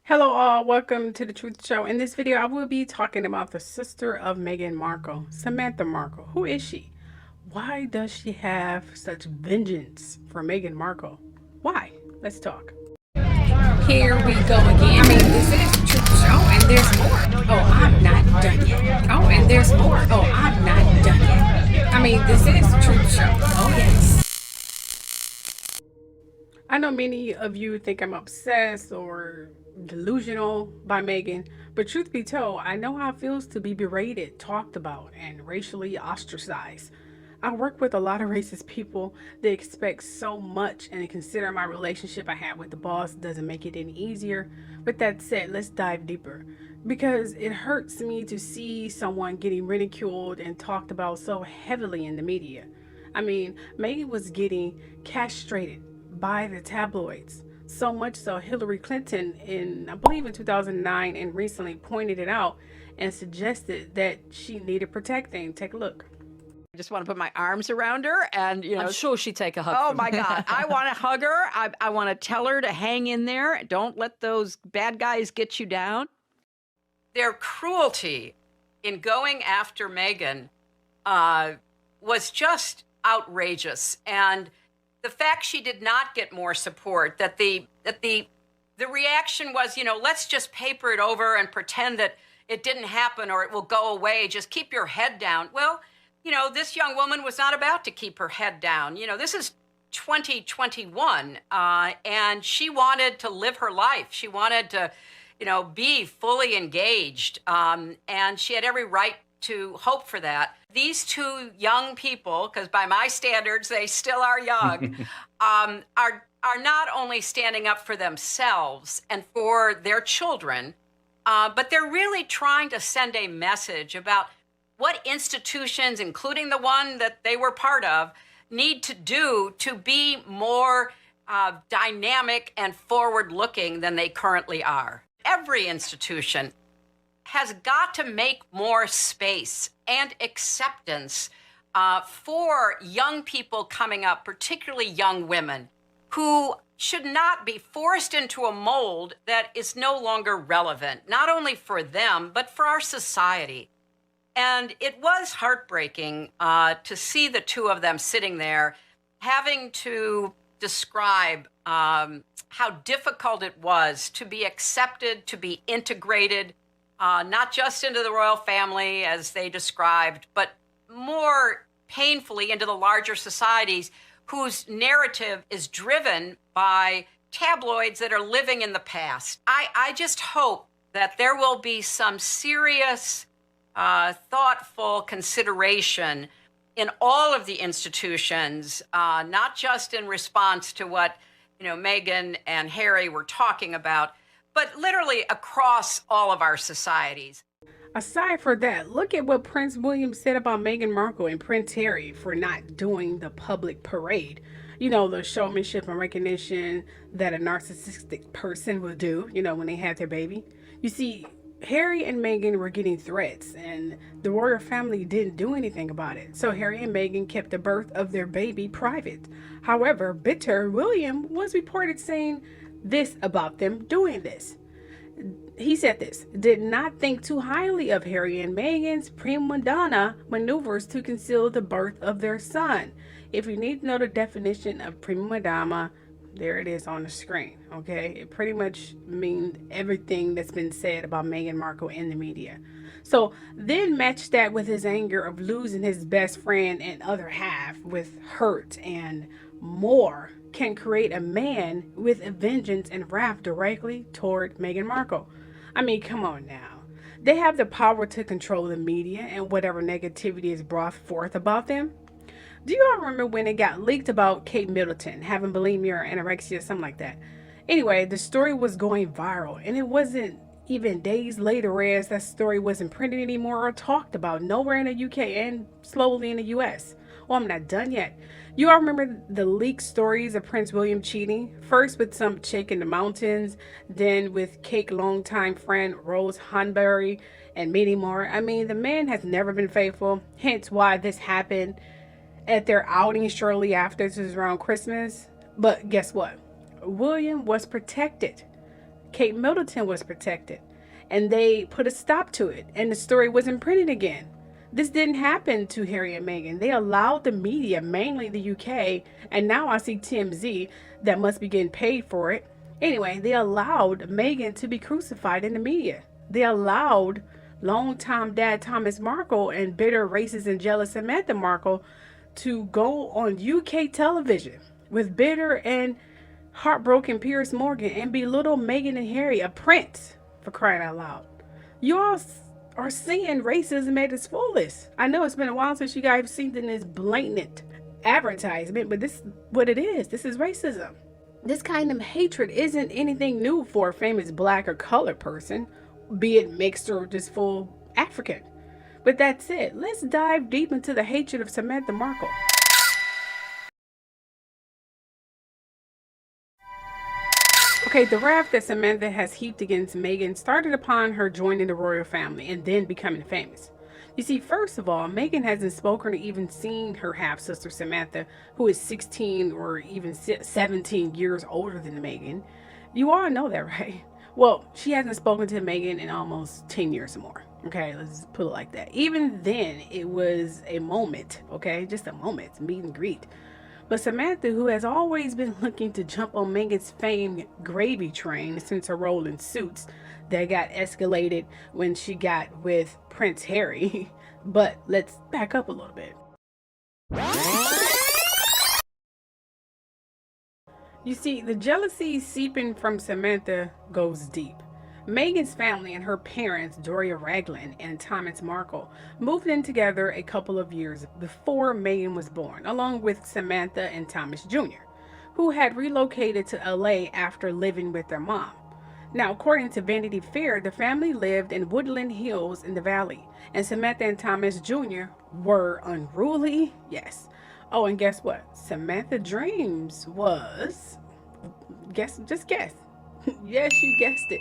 Hello all, welcome to the Truth Show. In this video, I will be talking about the sister of Meghan Markle, Samantha Markle. Who is she? Why does she have such vengeance for Meghan Markle? Why? Let's talk. Here we go again. I mean, this is the Truth Show, and there's more. Oh, I'm not done yet. Oh, and there's more. Oh, I'm not done yet. I mean, this is the Truth Show. Oh, yes. I know many of you think I'm obsessed or delusional by Meghan, but truth be told, I know how it feels to be berated, talked about, and racially ostracized. I work with a lot of racist people that expect so much and consider my relationship I have with the boss doesn't make it any easier. With that said, let's dive deeper. Because it hurts me to see someone getting ridiculed and talked about so heavily in the media. I mean, Meghan was getting castrated by the tabloids. So much so, Hillary Clinton, I believe in 2009, and recently pointed it out and suggested that she needed protecting. Take a look. I just want to put my arms around her and, I'm sure she'd take a hug. oh from my you. God, I want to hug her. I want to tell her to hang in there. Don't let those bad guys get you down. Their cruelty in going after Meghan was just outrageous, and the fact she did not get more support, that the reaction was, let's just paper it over and pretend that it didn't happen or it will go away. Just keep your head down. Well, this young woman was not about to keep her head down. This is 2021, and she wanted to live her life. She wanted to, be fully engaged, and she had every right to hope for that. These two young people, because by my standards they still are young, are not only standing up for themselves and for their children, but they're really trying to send a message about what institutions, including the one that they were part of, need to do to be more dynamic and forward-looking than they currently are. Every institution has got to make more space and acceptance for young people coming up, particularly young women, who should not be forced into a mold that is no longer relevant, not only for them, but for our society. And it was heartbreaking to see the two of them sitting there having to describe how difficult it was to be accepted, to be integrated, not just into the royal family, as they described, but more painfully into the larger societies whose narrative is driven by tabloids that are living in the past. I just hope that there will be some serious, thoughtful consideration in all of the institutions, not just in response to what Meghan and Harry were talking about, but literally across all of our societies. Aside from that, look at what Prince William said about Meghan Markle and Prince Harry for not doing the public parade. The showmanship and recognition that a narcissistic person will do, when they have their baby. You see, Harry and Meghan were getting threats, and the royal family didn't do anything about it. So Harry and Meghan kept the birth of their baby private. However, bitter William was reported saying this about them doing this. He said this, did not think too highly of Harry and Meghan's prima donna maneuvers to conceal the birth of their son. If you need to know the definition of prima donna, there it is on the screen, okay? It pretty much means everything that's been said about Meghan Markle in the media. So then match that with his anger of losing his best friend and other half with hurt and more can create a man with a vengeance and wrath directly toward Meghan Markle. I mean, come on now. They have the power to control the media and whatever negativity is brought forth about them. Do you all remember when it got leaked about Kate Middleton having bulimia or anorexia, something like that? Anyway, the story was going viral, and it wasn't even days later as that story wasn't printed anymore or talked about nowhere in the UK and slowly in the US. Oh, I'm not done yet. You all remember the leaked stories of Prince William cheating? First with some chick in the mountains, then with Kate's longtime friend Rose Hunbury, and many more. I mean, the man has never been faithful, hence why this happened at their outing shortly after. This was around Christmas. But guess what? William was protected. Kate Middleton was protected, and they put a stop to it, and the story wasn't printed again. This didn't happen to Harry and Meghan. They allowed the media, mainly the UK, and now I see TMZ that must be getting paid for it. Anyway, they allowed Meghan to be crucified in the media. They allowed longtime dad Thomas Markle and bitter, racist, and jealous Samantha Markle to go on UK television with bitter and heartbroken Piers Morgan and belittle Meghan and Harry, a prince, for crying out loud. You all are seeing racism at its fullest. I know it's been a while since you guys have seen this blatant advertisement, but this is what it is. This is racism. This kind of hatred isn't anything new for a famous black or colored person, be it mixed or just full African. But that's it. Let's dive deep into the hatred of Samantha Markle. Okay, the wrath that Samantha has heaped against Meghan started upon her joining the royal family and then becoming famous. You see, first of all, Meghan hasn't spoken or even seen her half-sister Samantha, who is 16 or even 17 years older than Meghan. You all know that, right? Well, she hasn't spoken to Meghan in almost 10 years or more. Okay, let's put it like that. Even then, it was a moment, okay? Just a moment, meet and greet. But Samantha, who has always been looking to jump on Meghan's famed gravy train since her role in Suits that got escalated when she got with Prince Harry. But let's back up a little bit. You see, the jealousy seeping from Samantha goes deep. Meghan's family and her parents, Doria Ragland and Thomas Markle, moved in together a couple of years before Meghan was born, along with Samantha and Thomas Jr., who had relocated to LA after living with their mom. Now, according to Vanity Fair, the family lived in Woodland Hills in the Valley, and Samantha and Thomas Jr. were unruly. Yes. Oh, and guess what? Samantha Dreams was, just guess. Yes, you guessed it.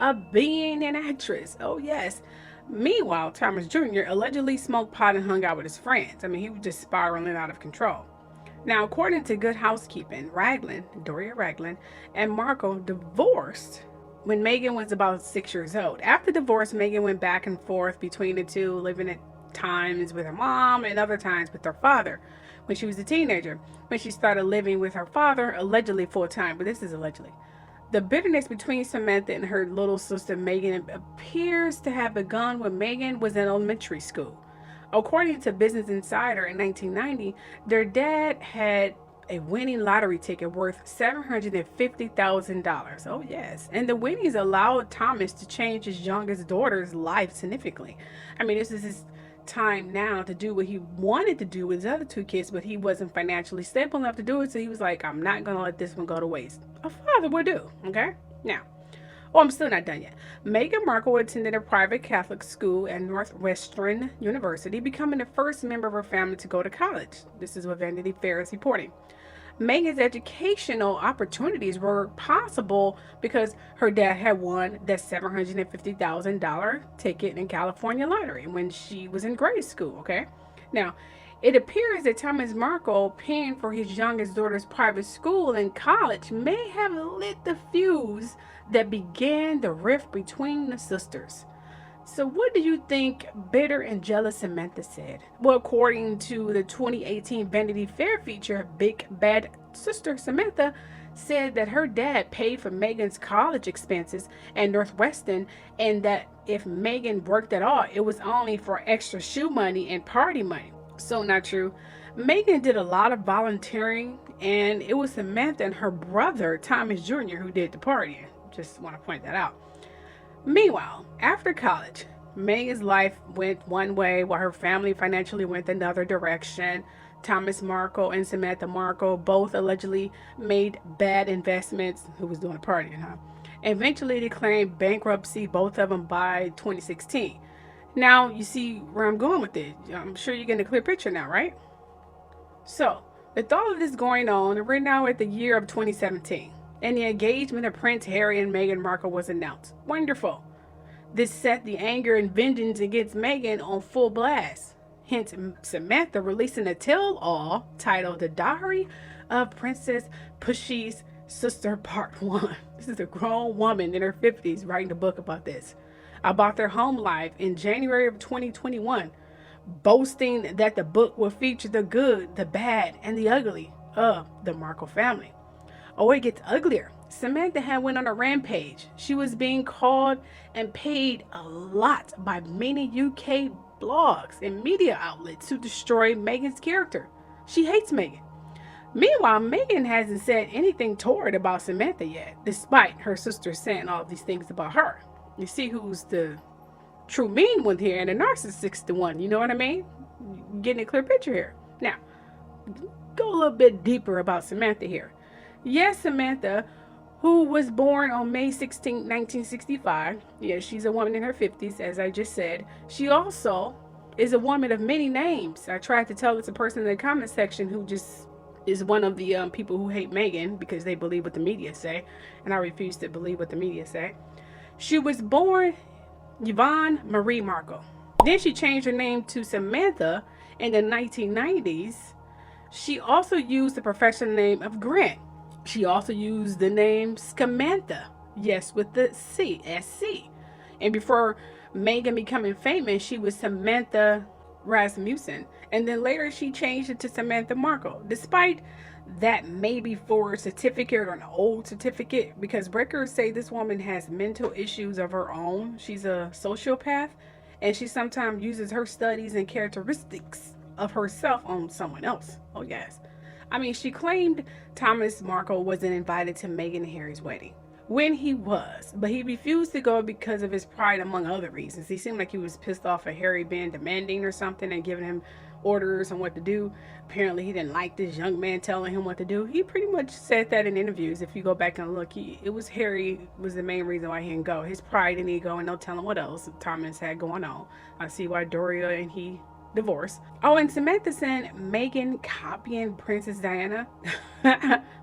A being an actress. Oh, yes. Meanwhile, Thomas Jr. allegedly smoked pot and hung out with his friends. I mean, he was just spiraling out of control. Now, according to Good Housekeeping, Doria Ragland, and Markle divorced when Meghan was about 6 years old. After divorce, Meghan went back and forth between the two, living at times with her mom and other times with her father when she was a teenager, when she started living with her father, allegedly full-time, but this is allegedly. The bitterness between Samantha and her little sister Meghan appears to have begun when Meghan was in elementary school. According to Business Insider, in 1990, their dad had a winning lottery ticket worth $750,000. Oh, yes. And the winnings allowed Thomas to change his youngest daughter's life significantly. I mean, this is his time now to do what he wanted to do with his other two kids, but he wasn't financially stable enough to do it, so he was like, I'm not gonna let this one go to waste. A father would do. Okay, now, I'm still not done yet. Meghan Markle attended a private Catholic school at Northwestern University, becoming the first member of her family to go to college. This is what Vanity Fair is reporting. Meghan's educational opportunities were possible because her dad had won that $750,000 ticket in California lottery when she was in grade school, okay? Now, it appears that Thomas Markle paying for his youngest daughter's private school and college may have lit the fuse that began the rift between the sisters. So what do you think bitter and jealous Samantha said? Well, according to the 2018 Vanity Fair feature, Big Bad Sister Samantha said that her dad paid for Meghan's college expenses at Northwestern, and that if Meghan worked at all, it was only for extra shoe money and party money. So not true. Meghan did a lot of volunteering, and it was Samantha and her brother, Thomas Jr., who did the partying. Just want to point that out. Meanwhile, after college, Meghan's life went one way while her family financially went another direction. Thomas Markle and Samantha Markle both allegedly made bad investments. Who was doing the partying, huh? Eventually declaring bankruptcy, both of them by 2016. Now, you see where I'm going with it. I'm sure you're getting a clear picture now, right? So, with all of this going on, we're now at the year of 2017. And the engagement of Prince Harry and Meghan Markle was announced. Wonderful. This set the anger and vengeance against Meghan on full blast. Hence, Samantha releasing a tell-all titled The Diary of Princess Pushy's Sister Part 1. This is a grown woman in her 50s writing a book about this, about their home life in January of 2021, boasting that the book will feature the good, the bad, and the ugly of the Markle family. Oh, it gets uglier. Samantha had went on a rampage. She was being called and paid a lot by many UK blogs and media outlets to destroy Meghan's character. She hates Meghan. Meanwhile, Meghan hasn't said anything toward about Samantha yet, despite her sister saying all these things about her. You see who's the true mean one here and the narcissistic one, you know what I mean? Getting a clear picture here. Now, go a little bit deeper about Samantha here. Yes, Samantha, who was born on May 16, 1965. Yes, she's a woman in her 50s, as I just said. She also is a woman of many names. I tried to tell it's a person in the comment section who just is one of the people who hate Meghan because they believe what the media say, and I refuse to believe what the media say. She was born Yvonne Marie Markle. Then she changed her name to Samantha in the 1990s. She also used the professional name of Grant. She also used the name Samantha, yes, with the C, SC. And before Meghan becoming famous, she was Samantha Rasmussen. And then later she changed it to Samantha Markle. Despite that maybe for a certificate or an old certificate, because records say this woman has mental issues of her own. She's a sociopath, and she sometimes uses her studies and characteristics of herself on someone else. Oh, yes. I mean, she claimed Thomas Markle wasn't invited to Meghan and Harry's wedding, when he was, but he refused to go because of his pride, among other reasons. He seemed like he was pissed off at Harry being demanding or something and giving him orders on what to do. Apparently, he didn't like this young man telling him what to do. He pretty much said that in interviews. If you go back and look, it was Harry was the main reason why he didn't go. His pride and ego, and no telling what else Thomas had going on. I see why Doria and he divorce. Oh, and Samantha said Meghan copying Princess Diana.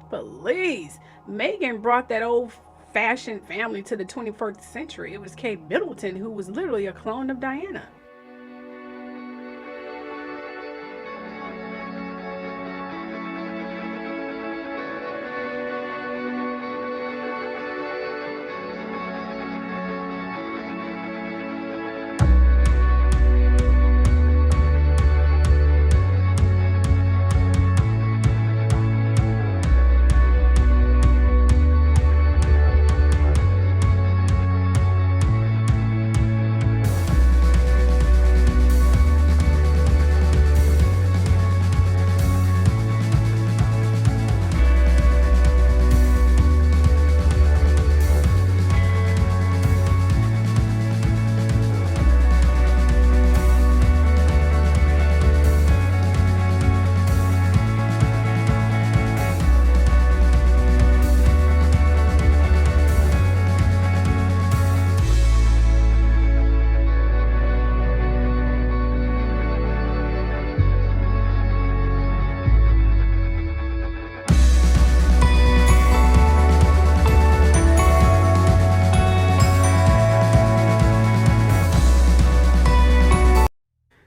Please, Meghan brought that old-fashioned family to the 21st century. It was Kate Middleton, who was literally a clone of Diana.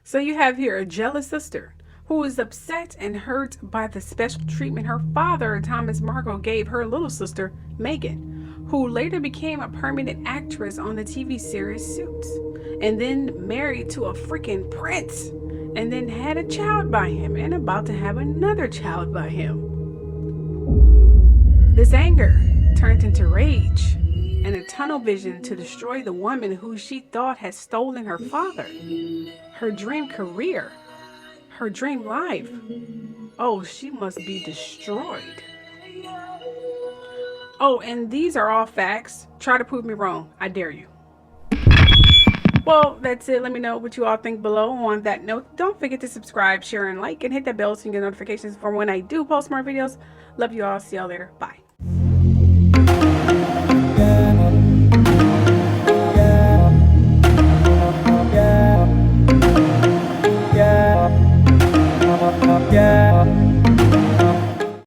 So you have here a jealous sister who is upset and hurt by the special treatment her father, Thomas Markle, gave her little sister, Meghan, who later became a permanent actress on the TV series Suits, and then married to a freaking prince, and then had a child by him and about to have another child by him. This anger turned into rage and a tunnel vision to destroy the woman who she thought had stolen her father, her dream career, her dream life. Oh, she must be destroyed. Oh, and these are all facts. Try to prove me wrong. I dare you. Well, that's it. Let me know what you all think below. On that note, don't forget to subscribe, share, and like, and hit that bell so you can get notifications for when I do post more videos. Love you all. See y'all later. Bye.